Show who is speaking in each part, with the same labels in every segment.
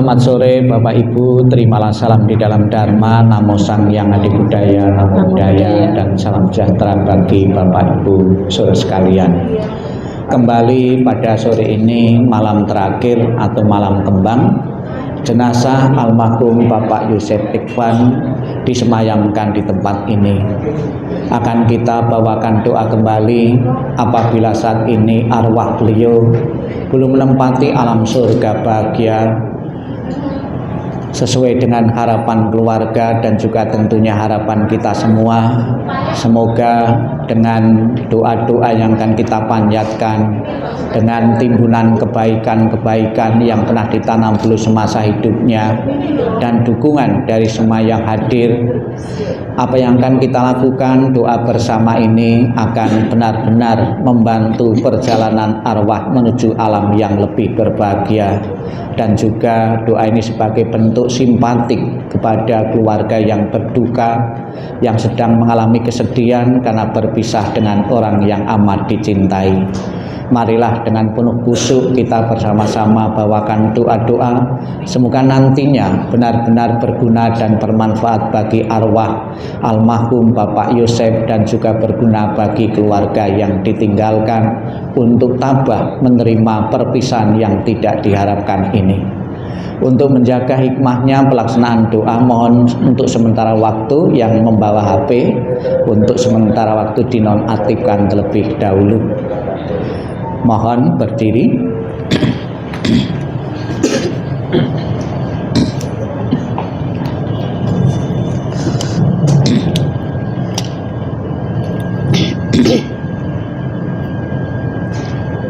Speaker 1: Selamat sore Bapak Ibu, terimalah salam di dalam Dharma, Namo Sang Yang Adi Budaya, Namo Buddhaya, dan salam sejahtera bagi Bapak Ibu saudara sekalian. Kembali pada sore ini, malam terakhir atau malam kembang, jenazah almarhum Bapak Yosef Ikhwan disemayamkan di tempat ini. Akan kita bawakan doa kembali apabila saat ini arwah beliau belum menempati alam surga bahagia sesuai dengan harapan keluarga dan juga tentunya harapan kita semua. Semoga dengan doa-doa yang akan kita panjatkan, dengan timbunan kebaikan-kebaikan yang pernah ditanam dulu semasa hidupnya, dan dukungan dari semua yang hadir, apa yang akan kita lakukan, doa bersama ini akan benar-benar membantu perjalanan arwah menuju alam yang lebih berbahagia. Dan juga doa ini sebagai bentuk simpatik kepada keluarga yang berduka, yang sedang mengalami kesedihan karena berpisah dengan orang yang amat dicintai. Marilah dengan penuh khusyuk kita bersama-sama bawakan doa-doa, semoga nantinya benar-benar berguna dan bermanfaat bagi arwah almarhum Bapak Yosef, dan juga berguna bagi keluarga yang ditinggalkan untuk tabah menerima perpisahan yang tidak diharapkan ini. Untuk menjaga hikmahnya pelaksanaan doa, mohon untuk sementara waktu yang membawa HP untuk sementara waktu dinonaktifkan terlebih dahulu. Mohon berdiri.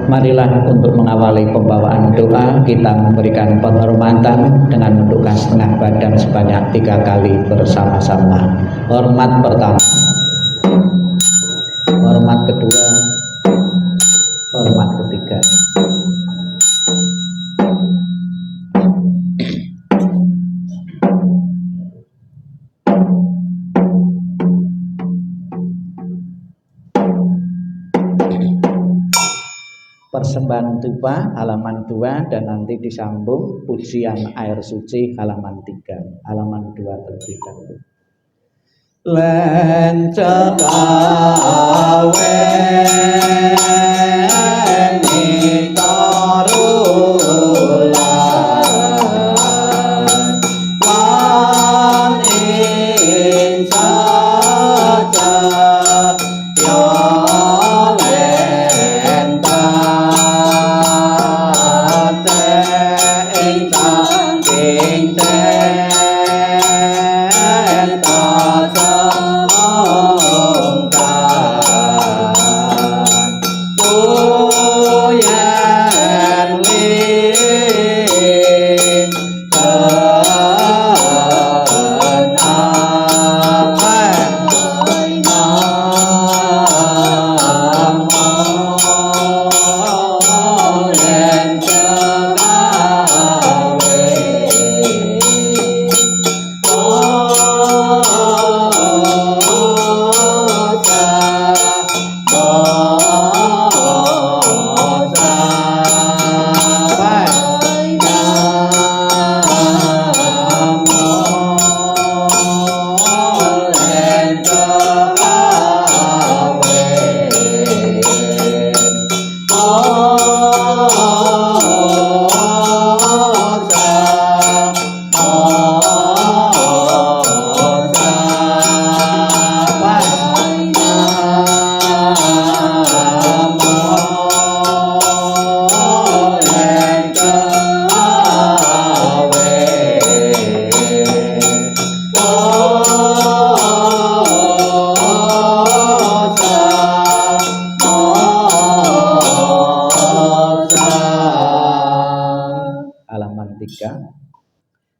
Speaker 1: Marilah untuk mengawali pembawaan doa kita memberikan penghormatan dengan menundukkan setengah badan sebanyak 3 kali bersama-sama. Hormat pertama, hormat kedua, hormat ketiga. Persembahan tupa halaman 2 dan nanti disambung pujian air suci halaman 3, halaman 2 terlebih dahulu. Lencekawe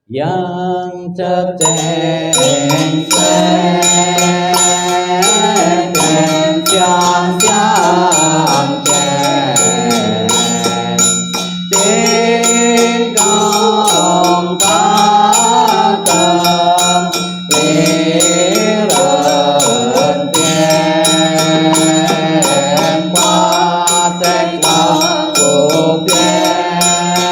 Speaker 1: yang ceceng siang tingkong patang liren tiang patek laku tiang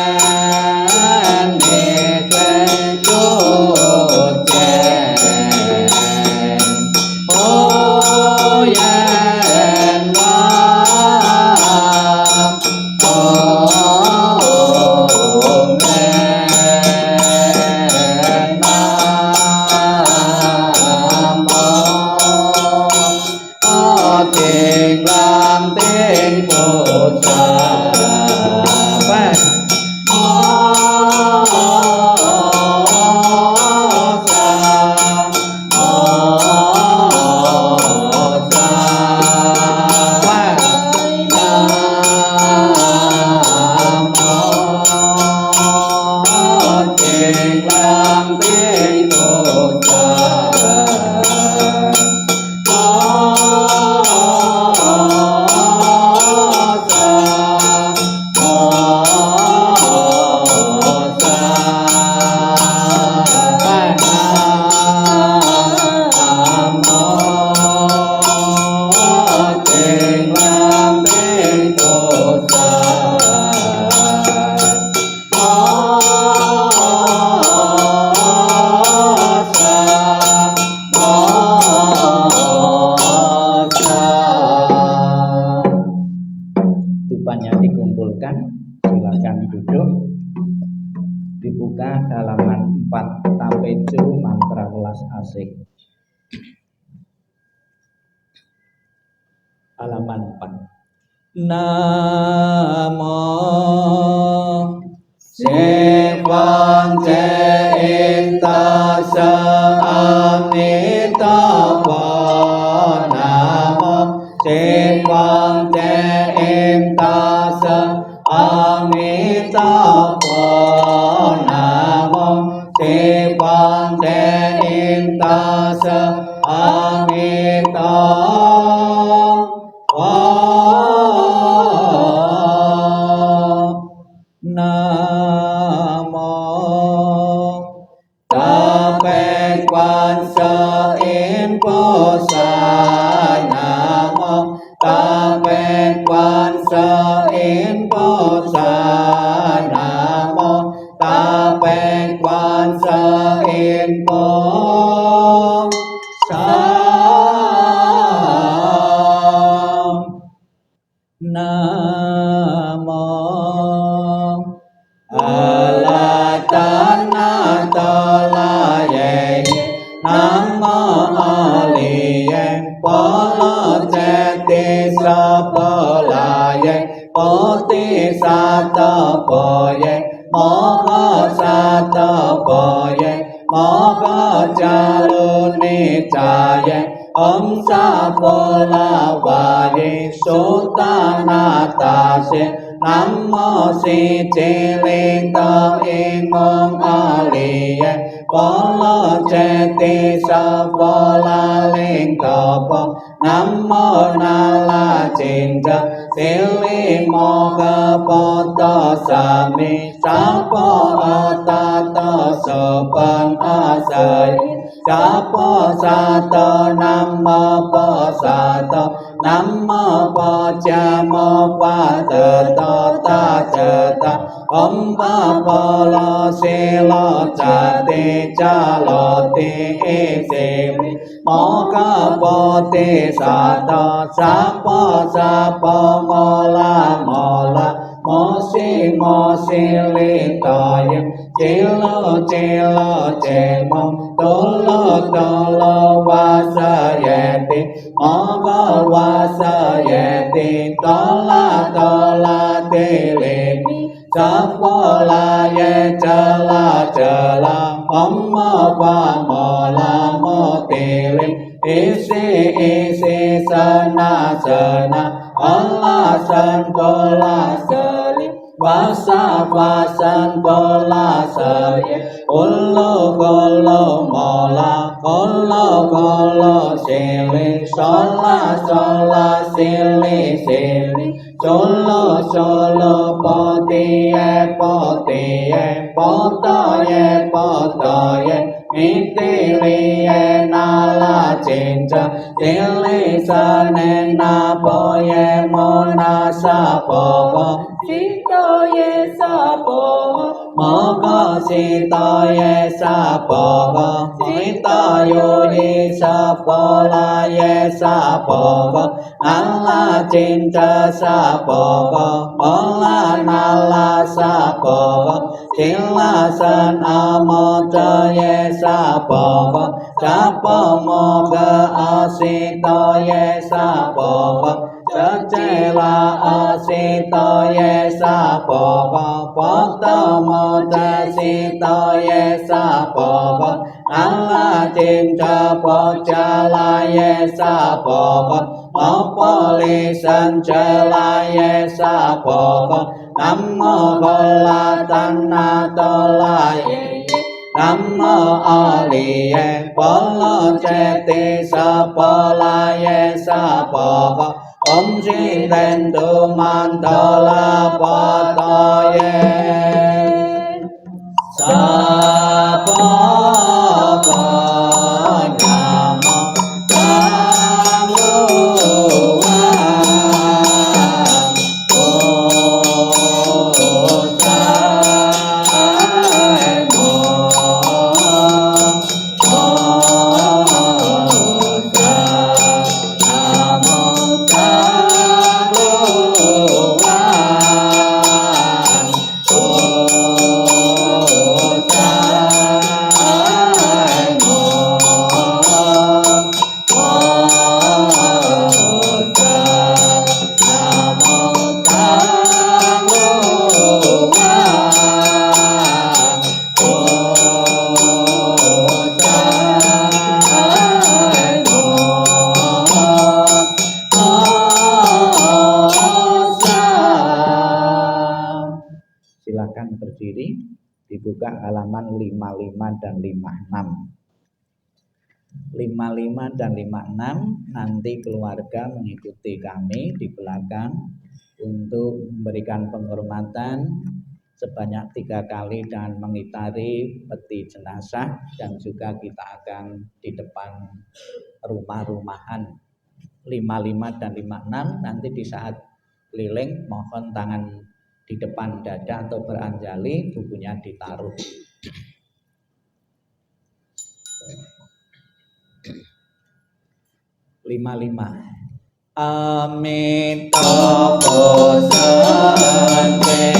Speaker 1: Tupannya dikumpulkan, silakan duduk. Dibuka halaman 4 Tapecu mantra welas asih. Halaman 4. Namo Sewang Intasa Amitapa. Namo Sewang Intasa Amitapa. Namo Sewang Intasa Amitapa. Namo Tapet Quan Sơ Yên Bồ Sa. Namo Tapet Quan Sơ Yên Bồ Sa. Namo Tapet Quan Sơ Yên Bồ Sa. Namo Alatana Talaye. Namo Aliye Polo Jeti Sapolaye. Poti Satapoye Moha Satapoye Moha Jaluni Chaye Om Sapolavaye Sutanatase. Namo Si Cilita Imong Aliye Polo Jeti Sapola Lingkopo. Namo Nala Cinta Sili Moga Poto Sami Sapo Atato Sopan Asai. Sapo Sato Namo Po Sato Namo Po Jamo Pateto Tajeta. Om Papolo Silo Jati Jaloti Isili Moga Poti Sato. Sapo Sapo Mola Mola Mosi Mosi Litoyim Cilo Cilo Cimong Tolo Tolo Wasayeti Moga Wasayeti Tola Tola Tilimi Sapola Ye Jala Jala Omma Pamola Motilim Isi Isi Sana Sana Allah San Pola Selim Wasa Wasan Pola Selim Ulu Kolo Mola Kolo Kolo Sili Sola Sola Sili Sili Solo Solo Potiye Potiye Potoye Potoye Mitiliye Nala Cinta Sili Sane Napoye Mona Sapogo Sitoye Sapogo Mogo Sitoye Sapogo Sitoyuri Sapola Ye Sapogo Nala Cinta Sapogo Mola Nala Sapogo Silasan Amoto Ye Sapogo Sapo Moga Asito Ye Sapogo Secela Asito Ye Sapogo Poto Moda Sito Ye Sapogo Nala Cinta Pocala Ye Sapogo Mopoli Sancela Ye Sapogo Namo Kola Tanna Tola Ye Nam mô A Li Ye Bồ Lô Che Ti Sa Po La Ye Sa Po Pho Om Chi Ten Tu Man To La Po To Ye Sa Po Pho Nam Mô A Lu Silakan berdiri, dibuka halaman 55 dan 56. 55 dan 56 nanti keluarga mengikuti kami di belakang untuk memberikan penghormatan sebanyak 3 kali dan mengitari peti jenazah, dan juga kita akan di depan rumah-rumahan. 55 dan 56 nanti di saat keliling mohon tangan di depan dada atau beranjali, bukunya ditaruh. Lima. Amitabha Sante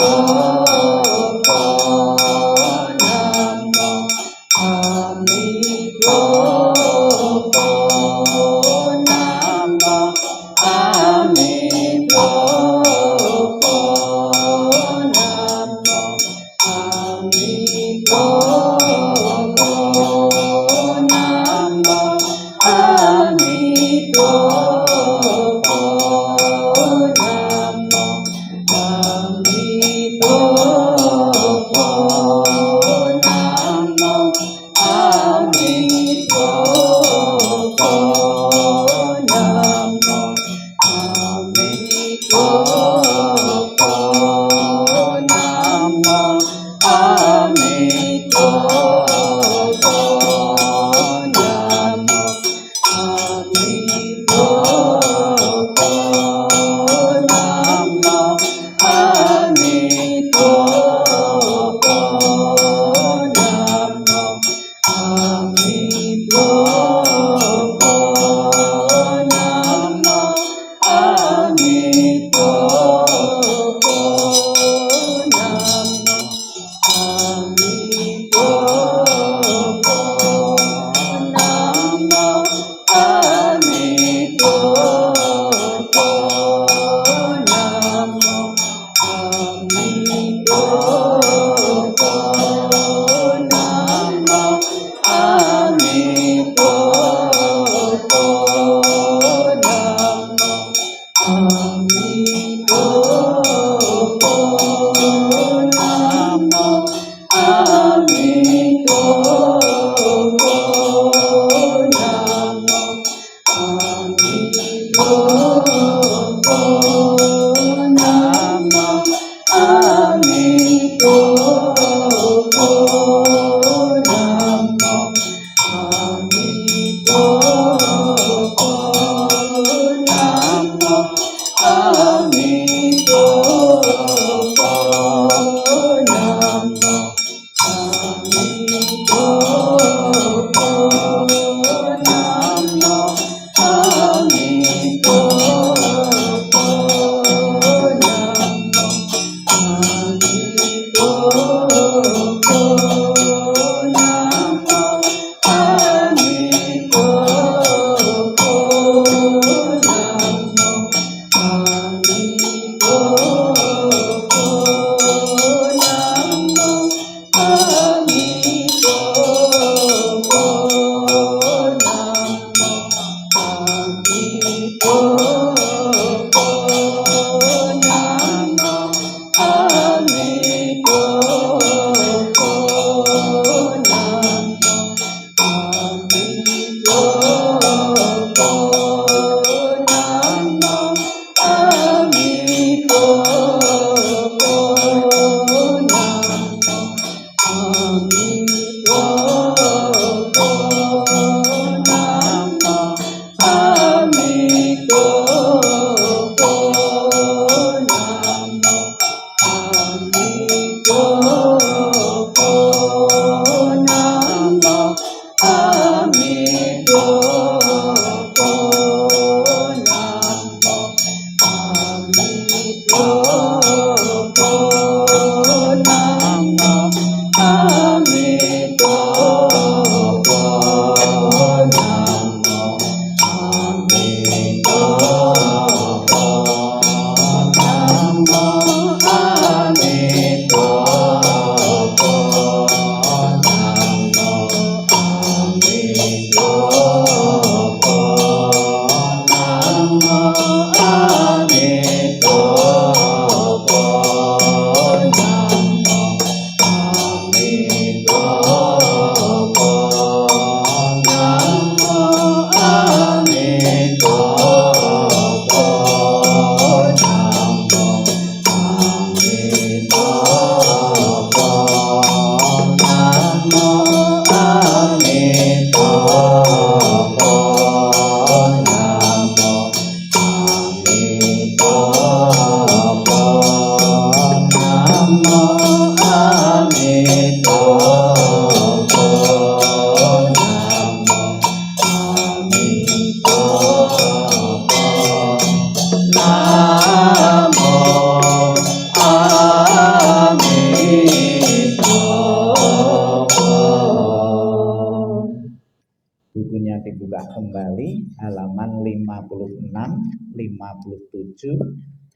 Speaker 1: Oh Bukunya dibuka kembali halaman 56, 57,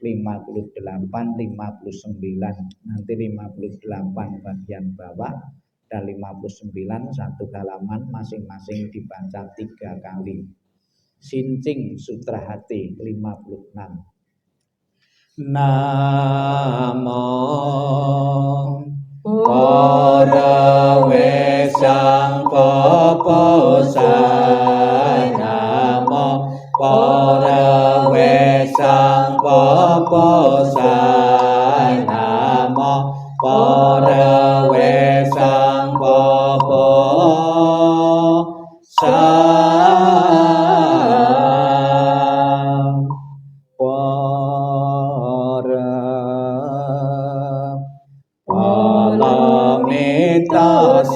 Speaker 1: 58, 59. Nanti 58 bagian bawah ada 59, satu halaman masing-masing dibaca 3 kali. Sincing Sutra Hati 56. Namo Para Wesang Poposai, Namo Para Wesang Poposai, Namo Para Wesang Poposai.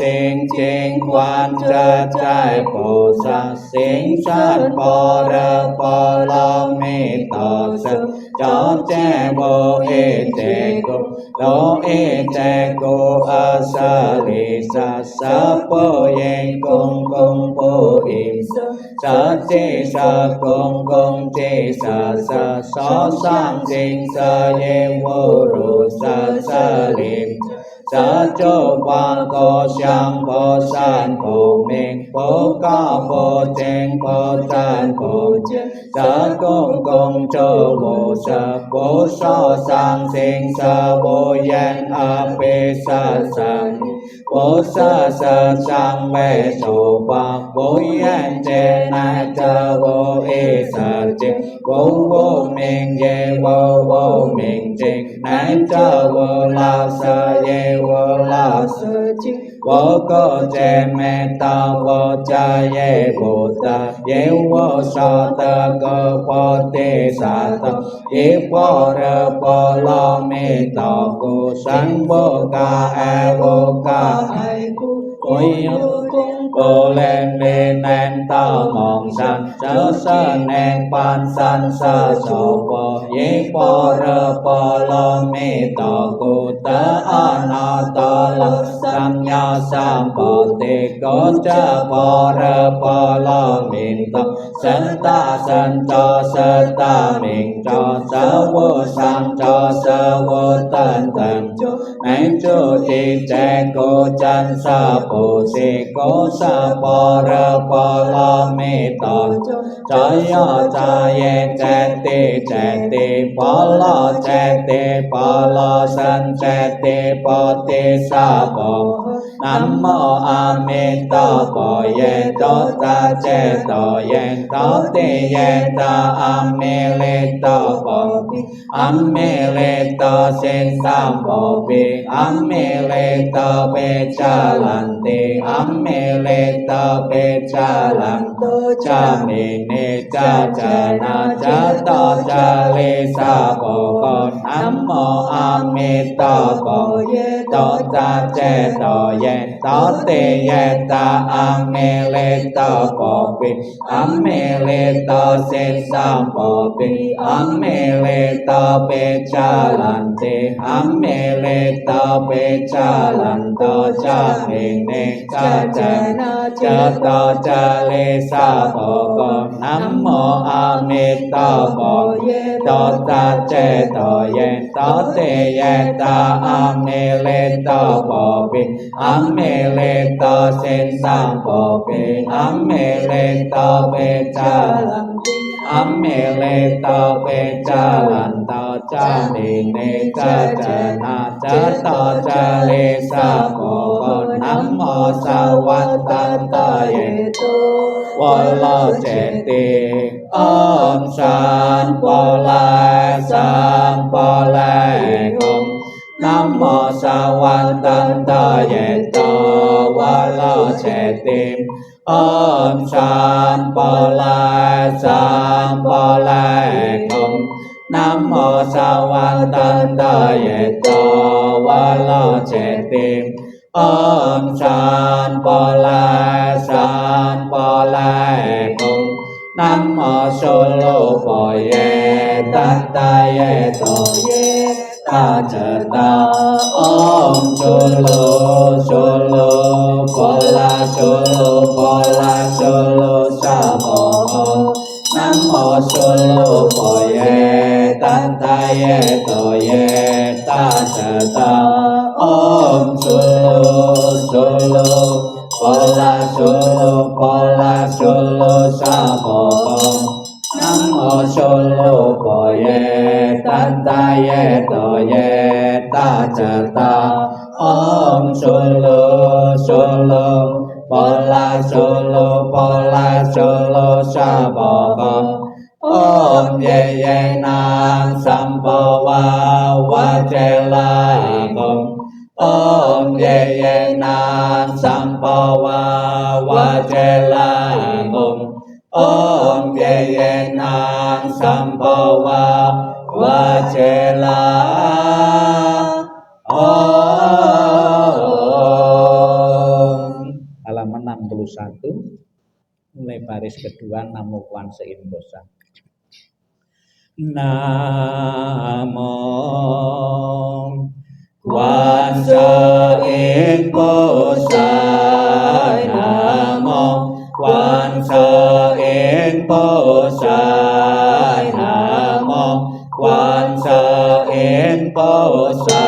Speaker 1: Sinh chinh quan trật trai bồ sát sinh sát bồ rơ bồ lo mi tọ sơ cho che bồ e che cô lo e che cô a sa li sa sa bồ yên cung cung bồ im sa chi sa cung cung chi sa sa so sang chinh sa ye vô ru sa sa lim sa cho quan cô sang bồ san bồ minh bồ cao bồ chênh bồ tràn bồ chiên sa công công cho bồ sa bồ so sang sinh sa bồ yên a bê sa sang bồ sa sa sang bê sổ ba bồ yên chê na cha bồ e sa chiên bồ bồ minh ye bồ bồ minh chênh na cha bồ la sa ye vô la sư chiên vô cơ che mê ta vô cha ye bồ tát ye vô sa ta cơ bồ tê sa ta ye bồ rơ bồ lo mê ta cô sang bồ ca e vô ca ai cô ôi bồ lên lên nén ta mong san chớ sơ nén pan san sa so bồ ye bồ rơ bồ lo mê ta cô ta ana ta la sam nha sam bồ tê có cha bồ rơ bồ lo mê ta san ta mình cho sa vô sang cho sa vô tân tân cho anh cho ti che cô chân sa bồ si cô sa bồ rơ bồ lo mê ta cho yo cha ye che ti bồ lo san che bồ ti sa bồ nam mô a mi đà bồ ye đô ta che đô ye đô ti ye ta a mi lê đô bồ a mi lê đô sinh sam bồ bi a mi lê đô bê cha lan ti a mi lê đô bê cha lan đô cha mi ni cha na cha đô cha lê sa bồ con nam mô a mi đà bồ ye đô ta che đô ye đô ti ye ta a mi lê đô bồ bi a mi lê đô sinh sam bồ bi a mi lê đô bê cha lan ti a mi lê đô bê cha lan đô cha mi ni cha na cha đô cha lê sa bồ con nam mô a mi đà bồ ye đô ta che đô ye đô ti ye ta a mi lê đô bồ bi a mi lê đô sinh sam bồ bi a mi lê đô bê cha lan ti a mi lê đô bê cha lan đô cha mi ni cha na cha đô cha lê sa bồ con nam mô sa văn tân ta ye tu vô lo che ti om san bồ la sam bồ la hum nam mô sa văn tân ta ye tu vô lo che ti om san bồ la sam bồ la hum nam mô sa văn tân ta ye tu vô lo che ti om san bồ la sam bồ la hum nam mô so lô bồ ye tát ta ye tô ye ta cha ta om so lô bồ la so lô sa mô nam mô so lô bồ ye tát ta ye tô ye ta cha ta Om Sulu Pola Sulu Sabokong Namo Sulu Boye Tantaye Toye Tacerta Om Sulu Pola Sulu Sabokong Om Ye Nang Sampawa Wajelagong Om Ye Nang Sampawa Wajelagong Om Ye Nang Sampawa Wajelagong. Halaman 61 mulai baris kedua Namo Kwan Sein Bosa. Namo Kwan Sein Bosa, Namo Kwan Sein Bosa, Namo Kwan Sein Bosa,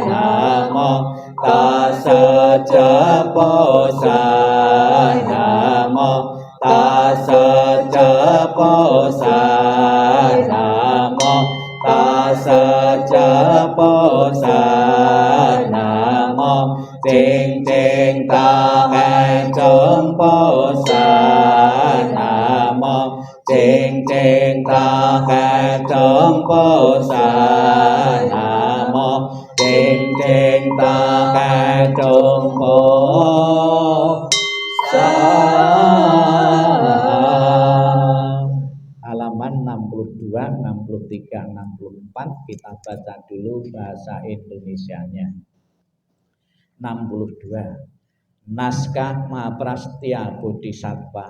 Speaker 1: Namo Tassa Bosa, Namo Tassa Bosa, Namo Tassa Bosa, Namo Ting Ting Ta Khen Chong Bosa, Namo Ting Ting Ta Khen Chong Bosa, Namo Ting Ting Ta Khen Chong Bosa. Halaman 62, 63, 64 kita baca dulu bahasa Indonesianya. 62. Naskah Mahaprastya Bodhisattva.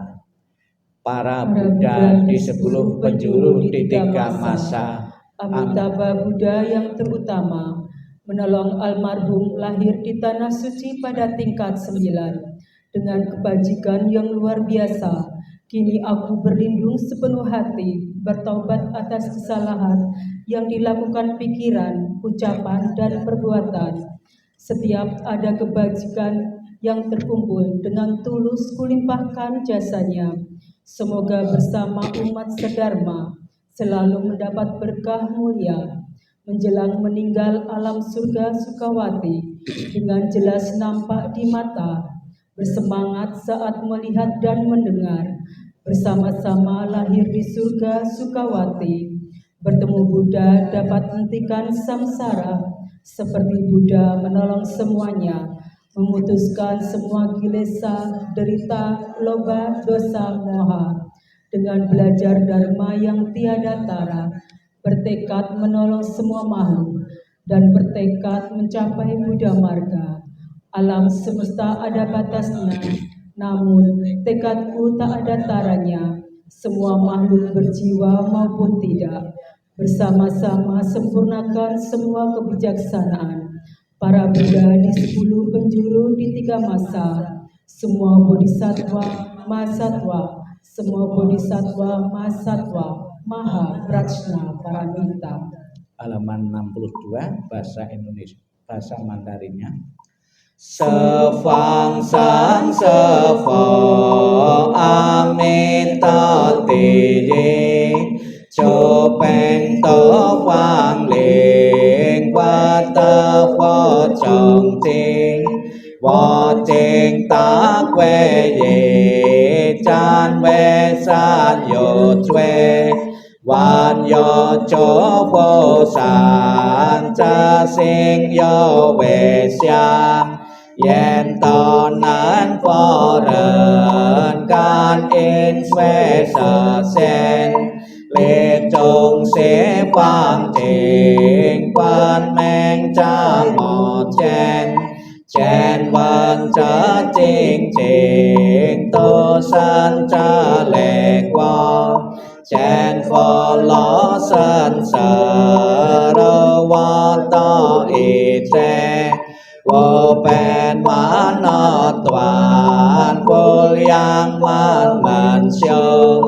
Speaker 1: Para Buddha di 10 penjuru di 3 masa.
Speaker 2: Amitabha Buddha yang terutama menolong almarhum lahir di tanah suci pada tingkat 9 dengan kebajikan yang luar biasa. Kini aku berlindung sepenuh hati bertaubat atas kesalahan yang dilakukan pikiran, ucapan, dan perbuatan. Setiap ada kebajikan yang terkumpul dengan tulus kulimpahkan jasanya. Semoga bersama umat sedharma selalu mendapat berkah mulia. Menjelang meninggal alam surga Sukawati dengan jelas nampak di mata. Bersemangat saat melihat dan mendengar. Bersama-sama lahir di surga Sukawati. Bertemu Buddha dapat hentikan samsara. Seperti Buddha menolong semuanya, memutuskan semua kilesa, derita, loba, dosa, moha. Dengan belajar dharma yang tiada tara, bertekad menolong semua makhluk, dan bertekad mencapai Buddha Marga. Alam semesta ada batasnya, namun tekadku tak ada taranya. Semua makhluk berjiwa maupun tidak, bersama-sama sempurnakan semua kebijaksanaan. Para Buddha di 10 penjuru di 3 masa, semua bodhisattva, mahasatwa, semua bodhisattva, mahasatwa, maha prajna paramita.
Speaker 1: Halaman 62 bahasa Indonesia, bahasa Mandarinnya. Sefang sang sefo amita tiye cho pen to quang liên qua tơ phó trọng thiên vô thiên tá quê ye chan ve sa yo chue Wan yo cho vô san cha sinh yo về xa Yen to nan phó rần can in sve sa sen Lê trông sẽ quang trình quan men cha một chen Chen văn cha chính trình tô san cha lệ quang Chen phó ló sân sở rơ hoa to y tre Vô bèn mã nọ toàn vô yang man man siêu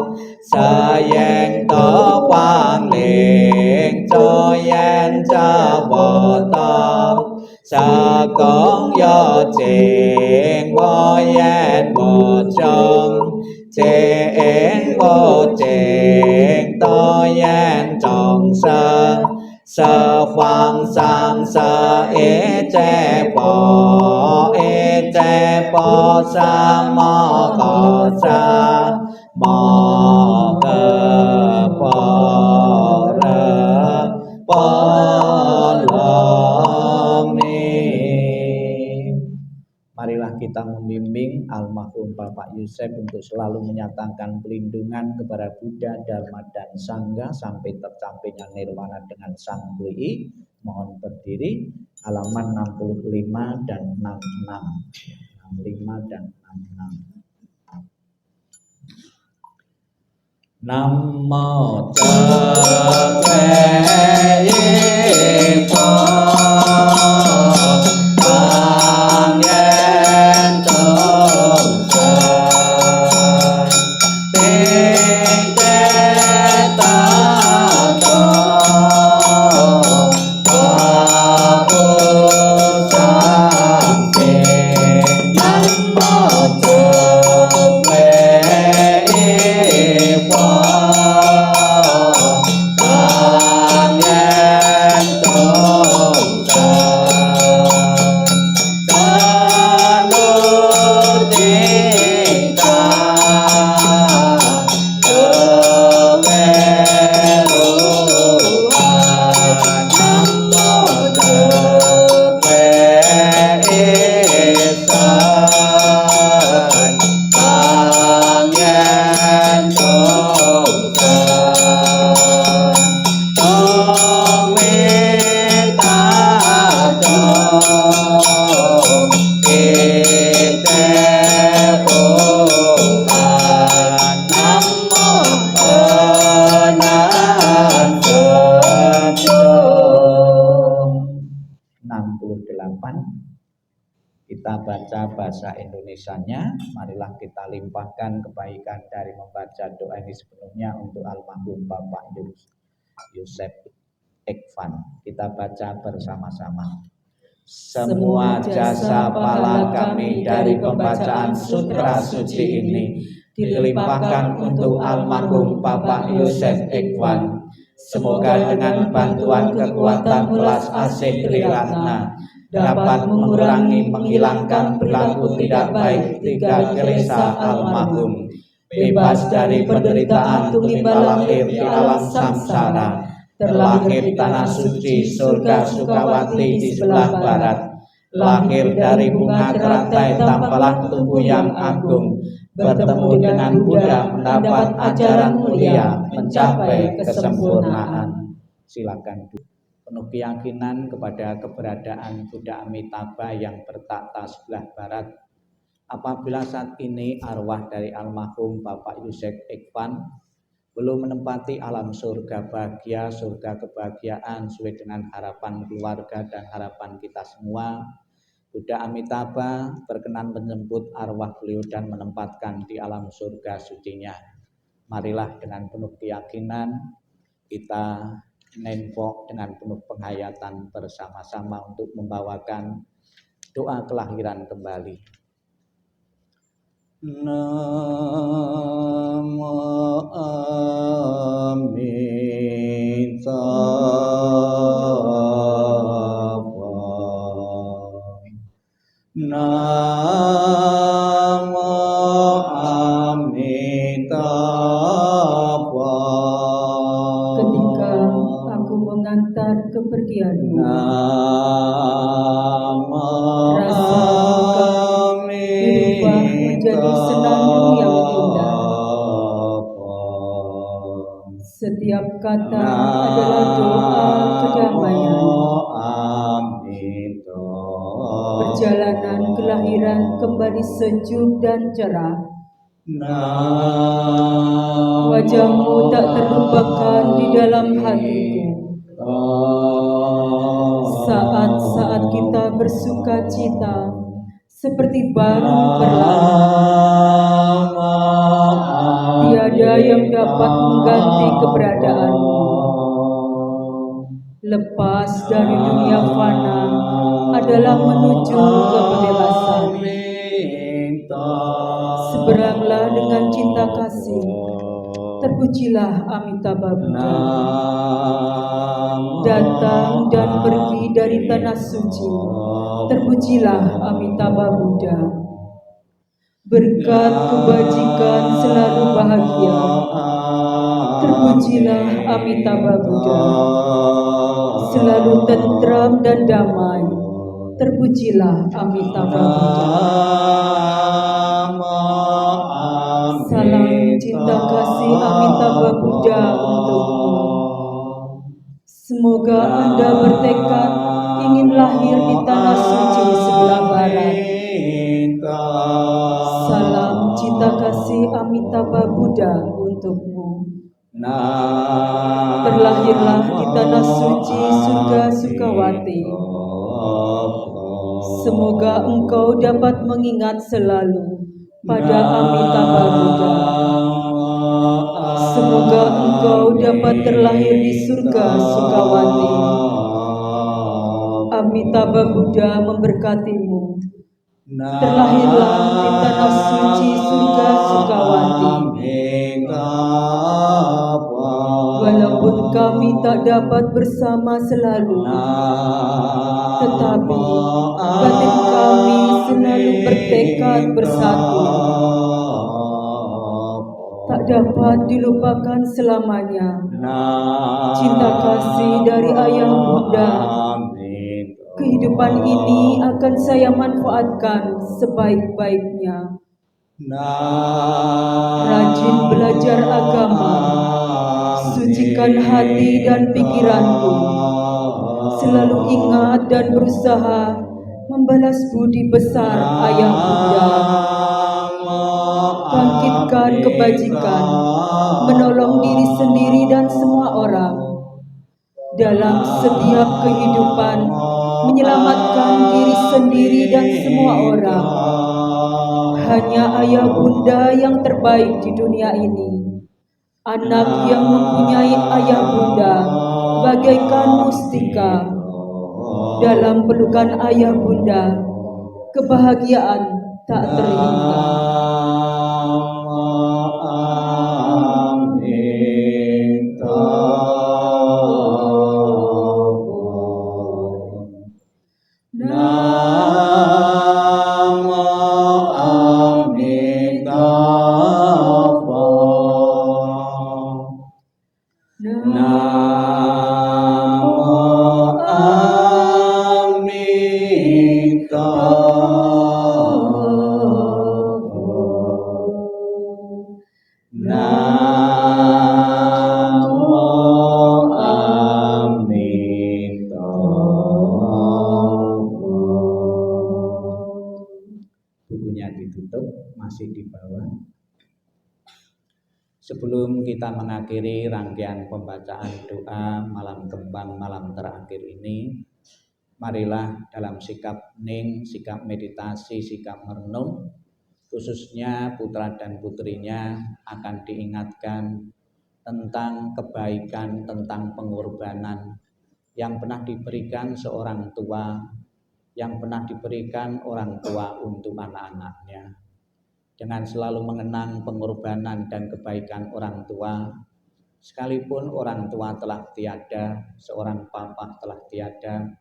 Speaker 1: Sa yen to quang liên cho yen cha vô to Sa con yo chén vô yan vô trong chén vô chén to yan trọng sơ sơ khoan sang sơ chế bò sa mò cò sa mò cơ bò rơ bò lo mi. Marilah kita membimbing almarhum Bapak Yusef untuk selalu menyatakan pelindungan kepada Buddha, Dharma, dan Sangha sampai tercapainya nirwana dengan Sang Bui. Mohon berdiri. Halaman 65 dan 66. 65 dan 66. Namo Tassa Kita baca bahasa Indonesianya. Marilah kita limpahkan kebaikan dari membaca doa ini sepenuhnya untuk almarhum Bapak Yusef Ikhwan. Kita baca bersama-sama. Semua jasa pahala kami dari pembacaan sutra suci ini dilimpahkan untuk almarhum Bapak Yusef Ikhwan. Semoga dengan bantuan kekuatan welas asih Triratna dapat mengurangi, menghilangkan perilaku tidak baik tiga kelesa almarhum, bebas dari penderitaan tumbal lahir di alam samsara, terlahir tanah suci surga Sukawati di sebelah barat, lahir dari bunga teratai tampalan tubuh yang agung, bertemu dengan Buddha mendapat ajaran mulia, mencapai kesempurnaan. Silakan. Penuh keyakinan kepada keberadaan Buddha Amitabha yang bertakhta sebelah barat. Apabila saat ini arwah dari almarhum Bapak Yusef Ikhwan belum menempati alam surga bahagia, surga kebahagiaan sesuai dengan harapan keluarga dan harapan kita semua, Buddha Amitabha berkenan menjemput arwah beliau dan menempatkan di alam surga sucinya. Marilah dengan penuh keyakinan kita nempok dengan penuh penghayatan bersama-sama untuk membawakan doa kelahiran kembali. Namo Amitabha. Namo Amitabha.
Speaker 2: Ketika aku mengantar kepergianmu, rasa berubah menjadi senandung yang indah. Setiap kata adalah doa kedamaian. Perjalanan kelahiran kembali sejuk dan cerah. Wajahmu tak terlupakan di dalam hatiku. Saat-saat kita bersuka cita seperti baru berlalu. Tiada yang dapat mengganti keberadaanmu. Lepas dari dunia fana adalah menuju ke pembebasan. Seberanglah dengan cinta kasih. Terpujilah Amitabha Buddha. Datang dan pergi dari tanah suci. Terpujilah Amitabha Buddha. Berkat kebajikan selalu bahagia. Terpujilah Amitabha Buddha. Selalu tentram dan damai. Terpujilah Amitabha Buddha. Salam cinta kasih Amitabha Buddha untukmu. Semoga Anda bertekad ingin lahir di tanah suci sebelah barat. Salam cinta kasih Amitabha Buddha untukmu. Terlahirlah di tanah suci surga Sukawati. Semoga engkau dapat mengingat selalu pada Amitabha Buddha. Semoga engkau dapat terlahir di surga Sukawati. Amitabha Buddha memberkatimu. Terlahirlah di tanah suci surga Sukawati. Walaupun kami tak dapat bersama selalu, tetapi batin kami selalu bertekad bersatu. Tak dapat dilupakan selamanya. Cinta kasih dari Ayah Bunda. Kehidupan ini akan saya manfaatkan sebaik-baiknya. Rajin belajar agama. Sucikan hati dan pikiranku. Selalu ingat dan berusaha membalas budi besar Ayah Bunda. Bangkitkan kebajikan, menolong diri sendiri dan semua orang. Dalam setiap kehidupan, menyelamatkan diri sendiri dan semua orang. Hanya Ayah Bunda yang terbaik di dunia ini. Anak yang mempunyai Ayah Bunda bagaikan mustika. Dalam pelukan Ayah Bunda, kebahagiaan tak terhingga.
Speaker 1: Bukunya ditutup, masih di bawah. Sebelum kita mengakhiri rangkaian pembacaan doa malam kembang malam terakhir ini, marilah dalam sikap hening, sikap meditasi, sikap merenung, khususnya putra dan putrinya akan diingatkan tentang kebaikan, tentang pengorbanan yang pernah diberikan seorang tua, yang pernah diberikan orang tua untuk anak-anaknya. Dengan selalu mengenang pengorbanan dan kebaikan orang tua, sekalipun orang tua telah tiada, seorang papa telah tiada,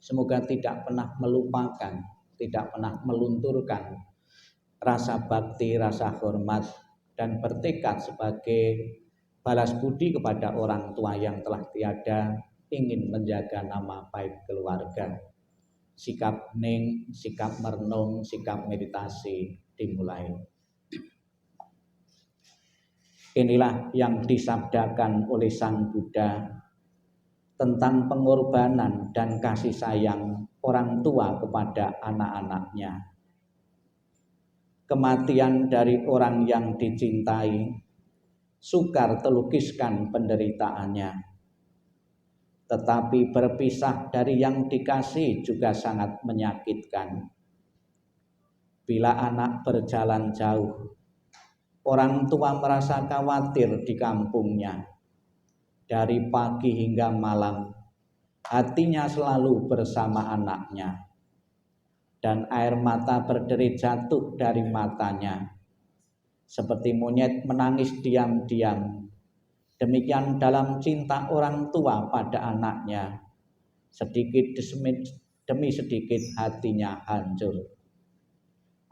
Speaker 1: semoga tidak pernah melupakan, tidak pernah melunturkan rasa bakti, rasa hormat, dan bertekad sebagai balas budi kepada orang tua yang telah tiada, ingin menjaga nama baik keluarga. Sikap hening, sikap merenung, sikap meditasi dimulai. Inilah yang disabdakan oleh Sang Buddha tentang pengorbanan dan kasih sayang orang tua kepada anak-anaknya. Kematian dari orang yang dicintai sukar terlukiskan penderitaannya, tetapi berpisah dari yang dikasih juga sangat menyakitkan. Bila anak berjalan jauh, orang tua merasa khawatir di kampungnya. Dari pagi hingga malam, hatinya selalu bersama anaknya. dan air mata berderai jatuh dari matanya. Seperti monyet menangis diam-diam. Demikian dalam cinta orang tua pada anaknya. Sedikit demi sedikit hatinya hancur.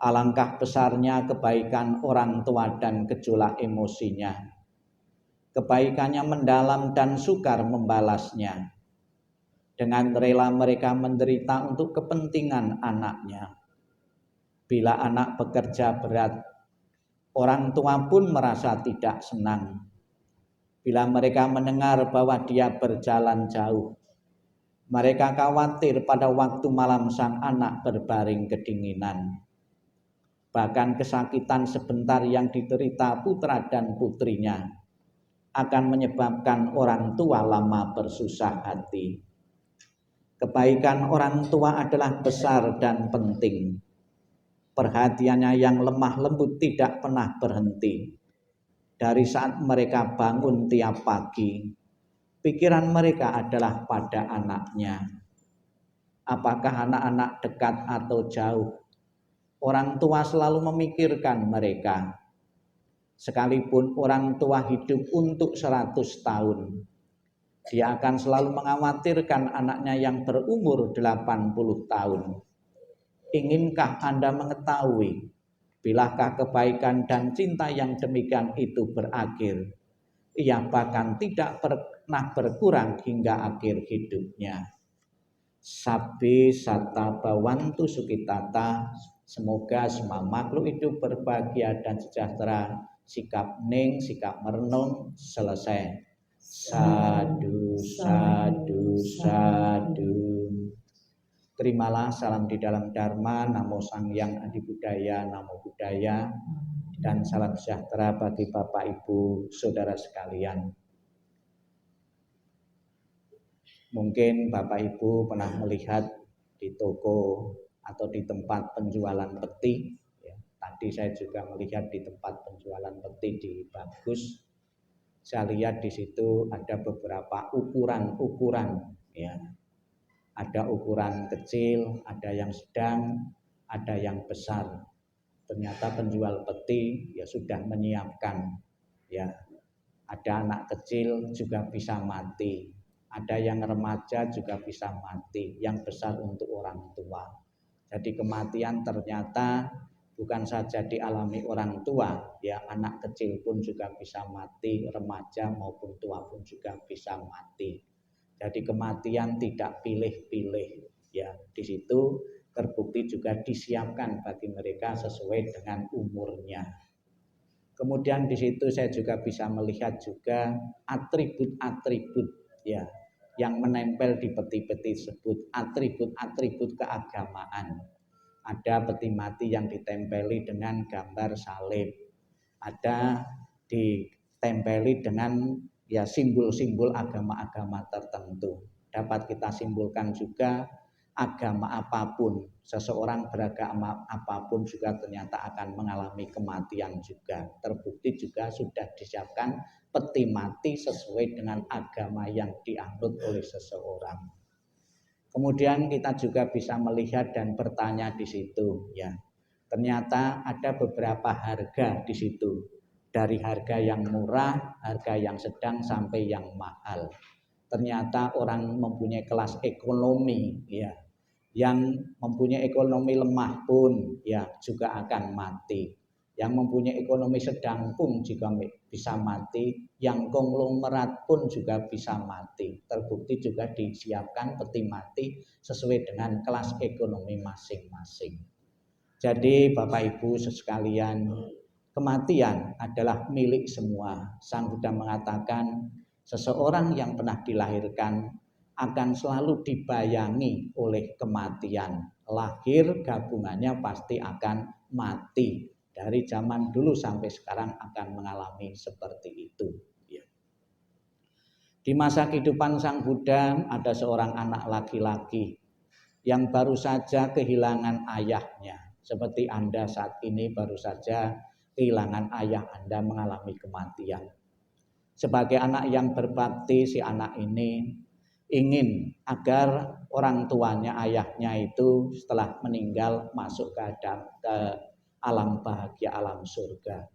Speaker 1: Alangkah besarnya kebaikan orang tua dan gejolak emosinya. Kebaikannya mendalam dan sukar membalasnya. Dengan rela mereka menderita untuk kepentingan anaknya. Bila anak bekerja berat, orang tua pun merasa tidak senang. Bila mereka mendengar bahwa dia berjalan jauh, mereka khawatir pada waktu malam sang anak berbaring kedinginan. Bahkan kesakitan sebentar yang diderita putra dan putrinya akan menyebabkan orang tua lama bersusah hati. Kebaikan orang tua adalah besar dan penting. Perhatiannya yang lemah lembut tidak pernah berhenti. Dari saat mereka bangun tiap pagi, pikiran mereka adalah pada anaknya. Apakah anak-anak dekat atau jauh? Orang tua selalu memikirkan mereka. Sekalipun orang tua hidup untuk 100 tahun, dia akan selalu mengkhawatirkan anaknya yang berumur 80 tahun. Inkah Anda mengetahui bilakah kebaikan dan cinta yang demikian itu berakhir? Ia bahkan tidak pernah berkurang hingga akhir hidupnya. Sabi Sata Bawantu Sukitata. Semoga semua makhluk hidup berbahagia dan sejahtera. Sikap ning, sikap merenung, selesai. Sadu, sadu, sadu. Terimalah salam di dalam Dharma, Namo Sang Hyang Adi Budaya, Namo Buddhaya, dan salam sejahtera bagi Bapak Ibu Saudara sekalian. Mungkin Bapak Ibu pernah melihat di toko atau di tempat penjualan peti. Ya, tadi saya juga melihat di tempat penjualan peti di Bagus. Saya lihat di situ ada beberapa ukuran-ukuran. Ya, ada ukuran kecil, ada yang sedang, ada yang besar. Ternyata penjual peti ya sudah menyiapkan. Ya, ada anak kecil juga bisa mati. Ada yang remaja juga bisa mati, yang besar untuk orang tua. Jadi kematian ternyata bukan saja dialami orang tua, ya anak kecil pun juga bisa mati, remaja maupun tua pun juga bisa mati. Jadi kematian tidak pilih-pilih, ya di situ terbukti juga disiapkan bagi mereka sesuai dengan umurnya. Kemudian di situ saya juga bisa melihat juga atribut-atribut ya yang menempel di peti-peti tersebut, atribut-atribut keagamaan. Ada peti mati yang ditempeli dengan gambar salib, ada ditempeli dengan ya simbol-simbol agama-agama tertentu. Dapat kita simpulkan juga agama apapun, seseorang beragama apapun juga ternyata akan mengalami kematian juga. Terbukti juga sudah disiapkan peti mati sesuai dengan agama yang dianut oleh seseorang. Kemudian kita juga bisa melihat dan bertanya di situ, ya. Ternyata ada beberapa harga di situ. Dari harga yang murah, harga yang sedang sampai yang mahal. Ternyata orang mempunyai kelas ekonomi, ya. Yang mempunyai ekonomi lemah pun ya juga akan mati. Yang mempunyai ekonomi sedang pun juga bisa mati, yang konglomerat pun juga bisa mati. Terbukti juga disiapkan peti mati sesuai dengan kelas ekonomi masing-masing. Jadi Bapak Ibu sekalian, kematian adalah milik semua. Sang Buddha mengatakan seseorang yang pernah dilahirkan akan selalu dibayangi oleh kematian. Lahir gabungannya pasti akan mati. Dari zaman dulu sampai sekarang akan mengalami seperti itu. Ya. Di masa kehidupan Sang Buddha ada seorang anak laki-laki yang baru saja kehilangan ayahnya. Seperti Anda saat ini baru saja kehilangan ayah Anda mengalami kematian. Sebagai anak yang berbakti, si anak ini ingin agar orang tuanya, ayahnya itu setelah meninggal masuk ke alam bahagia, alam surga.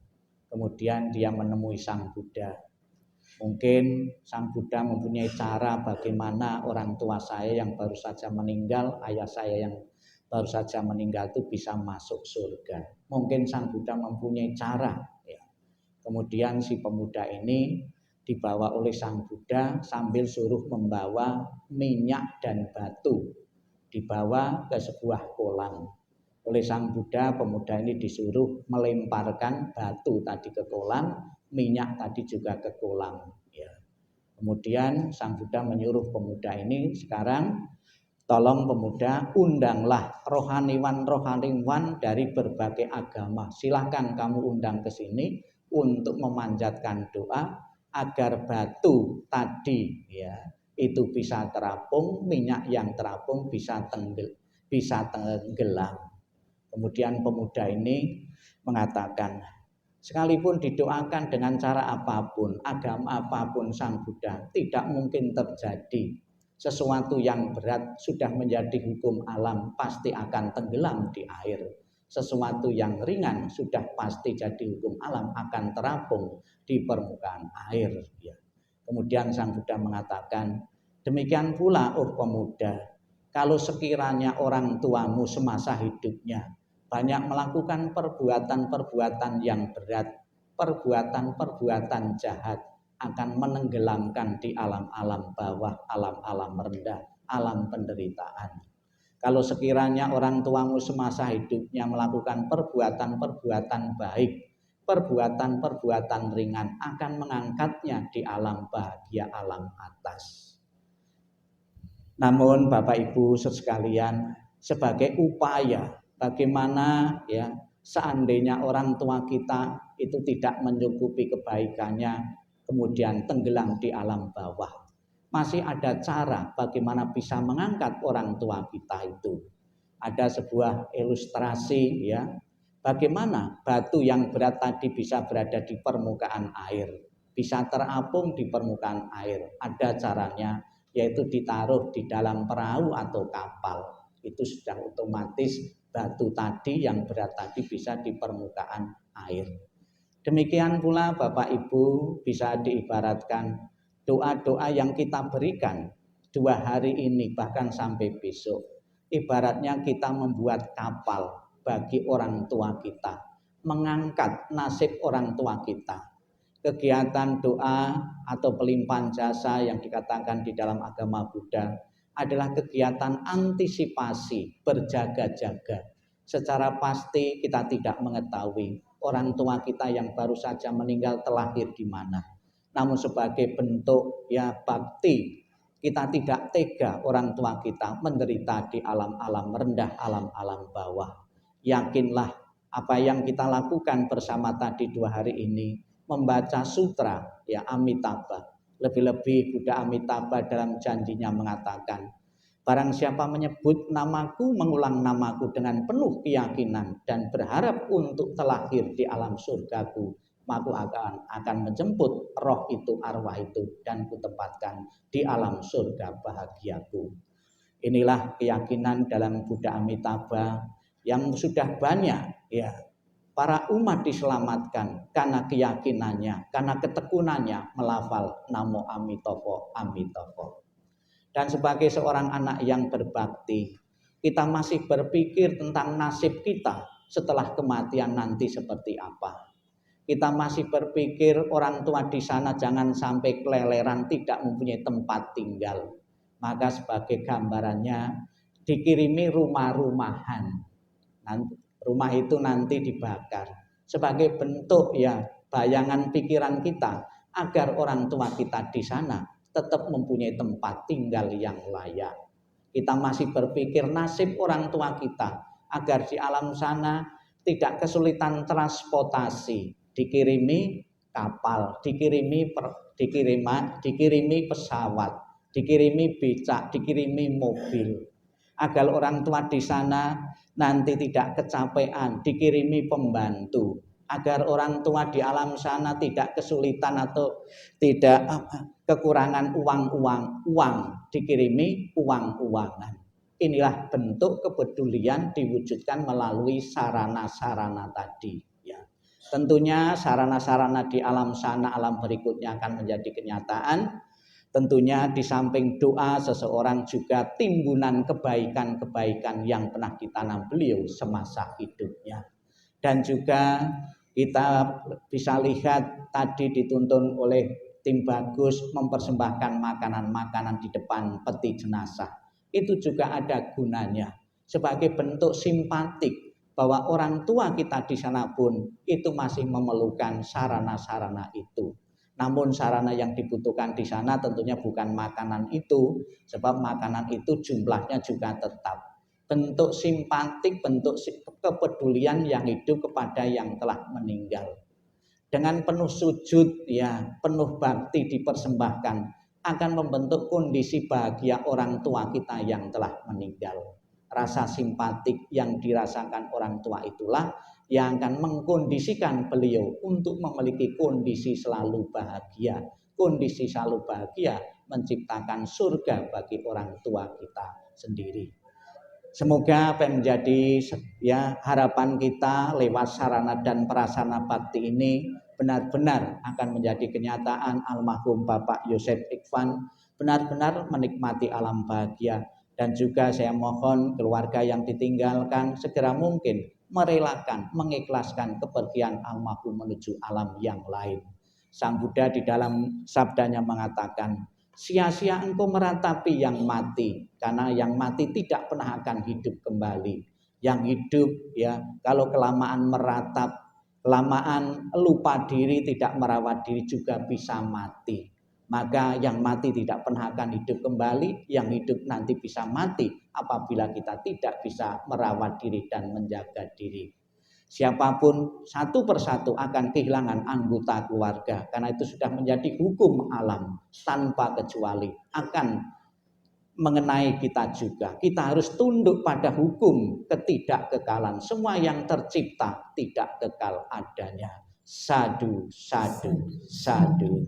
Speaker 1: Kemudian dia menemui Sang Buddha. Mungkin Sang Buddha mempunyai cara bagaimana orang tua saya yang baru saja meninggal, ayah saya yang baru saja meninggal itu bisa masuk surga. Mungkin Sang Buddha mempunyai cara. Ya. Kemudian si pemuda ini dibawa oleh Sang Buddha sambil suruh membawa minyak dan batu, dibawa ke sebuah kolam. Oleh Sang Buddha, pemuda ini disuruh melemparkan batu tadi ke kolam, minyak tadi juga ke kolam. Ya. Kemudian Sang Buddha menyuruh pemuda ini, sekarang tolong pemuda, undanglah rohaniwan dari berbagai agama. Silahkan kamu undang ke sini untuk memanjatkan doa agar batu tadi ya itu bisa terapung, minyak yang terapung bisa tenggelam. Kemudian pemuda ini mengatakan, sekalipun didoakan dengan cara apapun, agama apapun Sang Buddha, tidak mungkin terjadi. Sesuatu yang berat sudah menjadi hukum alam pasti akan tenggelam di air. Sesuatu yang ringan sudah pasti jadi hukum alam akan terapung di permukaan air. Ya. Kemudian Sang Buddha mengatakan, demikian pula oh pemuda, kalau sekiranya orang tuamu semasa hidupnya banyak melakukan perbuatan-perbuatan yang berat, perbuatan-perbuatan jahat akan menenggelamkan di alam-alam bawah, alam-alam rendah, alam penderitaan. Kalau sekiranya orang tuamu semasa hidupnya melakukan perbuatan-perbuatan baik, perbuatan-perbuatan ringan akan mengangkatnya di alam bahagia, alam atas. Namun Bapak Ibu sekalian, sebagai upaya bagaimana ya seandainya orang tua kita itu tidak mencukupi kebaikannya kemudian tenggelam di alam bawah, masih ada cara bagaimana bisa mengangkat orang tua kita itu. Ada sebuah ilustrasi ya, bagaimana batu yang berat tadi bisa berada di permukaan air, bisa terapung di permukaan air. Ada caranya, yaitu ditaruh di dalam perahu atau kapal. Itu sudah otomatis batu tadi yang berat tadi bisa di permukaan air. Demikian pula Bapak Ibu bisa diibaratkan doa-doa yang kita berikan 2 hari ini bahkan sampai besok. Ibaratnya kita membuat kapal bagi orang tua kita, mengangkat nasib orang tua kita. Kegiatan doa atau pelimpahan jasa yang dikatakan di dalam agama Buddha adalah kegiatan antisipasi, berjaga-jaga. Secara pasti kita tidak mengetahui orang tua kita yang baru saja meninggal terlahir di mana. Namun sebagai bentuk ya bakti, kita tidak tega orang tua kita menderita di alam-alam rendah, alam-alam bawah. Yakinlah apa yang kita lakukan bersama tadi 2 hari ini, membaca sutra ya Amitabha. Lebih-lebih Buddha Amitabha dalam janjinya mengatakan, barang siapa menyebut namaku, mengulang namaku dengan penuh keyakinan dan berharap untuk terlahir di alam surgaku, maka akan menjemput roh itu, arwah itu, dan kutempatkan di alam surga bahagiaku. Inilah keyakinan dalam Buddha Amitabha yang sudah banyak ya para umat diselamatkan karena keyakinannya, karena ketekunannya melafal Namo Amitofo, Amitofo. Dan sebagai seorang anak yang berbakti, kita masih berpikir tentang nasib kita setelah kematian nanti seperti apa. Kita masih berpikir orang tua di sana jangan sampai keleleran, tidak mempunyai tempat tinggal. Maka sebagai gambarannya dikirimi rumah-rumahan. Rumah itu nanti dibakar sebagai bentuk ya bayangan pikiran kita agar orang tua kita di sana tetap mempunyai tempat tinggal yang layak. Kita masih berpikir nasib orang tua kita agar di alam sana tidak kesulitan transportasi, dikirimi kapal, dikirimi pesawat, dikirimi becak, dikirimi mobil. Agar orang tua di sana nanti tidak kecapean, dikirimi pembantu. Agar orang tua di alam sana tidak kesulitan atau tidak kekurangan uang dikirimi uang-uangan. Inilah bentuk kepedulian diwujudkan melalui sarana-sarana tadi. Ya. Tentunya sarana-sarana di alam sana, alam berikutnya akan menjadi kenyataan. Tentunya di samping doa seseorang juga timbunan kebaikan-kebaikan yang pernah ditanam beliau semasa hidupnya. Dan juga kita bisa lihat tadi dituntun oleh tim bagus mempersembahkan makanan-makanan di depan peti jenazah. Itu juga ada gunanya sebagai bentuk simpatik bahwa orang tua kita di sana pun itu masih memerlukan sarana-sarana itu. Namun sarana yang dibutuhkan di sana tentunya bukan makanan itu, sebab makanan itu jumlahnya juga tetap. Bentuk simpatik, bentuk kepedulian yang hidup kepada yang telah meninggal. Dengan penuh sujud, ya, penuh bakti dipersembahkan, akan membentuk kondisi bahagia orang tua kita yang telah meninggal. Rasa simpatik yang dirasakan orang tua itulah yang akan mengkondisikan beliau untuk memiliki kondisi selalu bahagia. Kondisi selalu bahagia menciptakan surga bagi orang tua kita sendiri. Semoga apa yang menjadi ya harapan kita lewat sarana dan prasarana bakti ini benar-benar akan menjadi kenyataan. Almarhum Bapak Yosef Ikhwan benar-benar menikmati alam bahagia. Dan juga saya mohon keluarga yang ditinggalkan segera mungkin merelakan, mengikhlaskan kepergian almarhum menuju alam yang lain. Sang Buddha di dalam sabdanya mengatakan, sia-sia engkau meratapi yang mati, karena yang mati tidak pernah akan hidup kembali. Yang hidup, ya, kalau kelamaan meratap, kelamaan lupa diri, tidak merawat diri juga bisa mati. Maka yang mati tidak pernah akan hidup kembali, yang hidup nanti bisa mati apabila kita tidak bisa merawat diri dan menjaga diri. Siapapun satu persatu akan kehilangan anggota keluarga, karena itu sudah menjadi hukum alam tanpa kecuali akan mengenai kita juga. Kita harus tunduk pada hukum ketidakkekalan. Semua yang tercipta tidak kekal adanya. Sadu, sadu, sadu.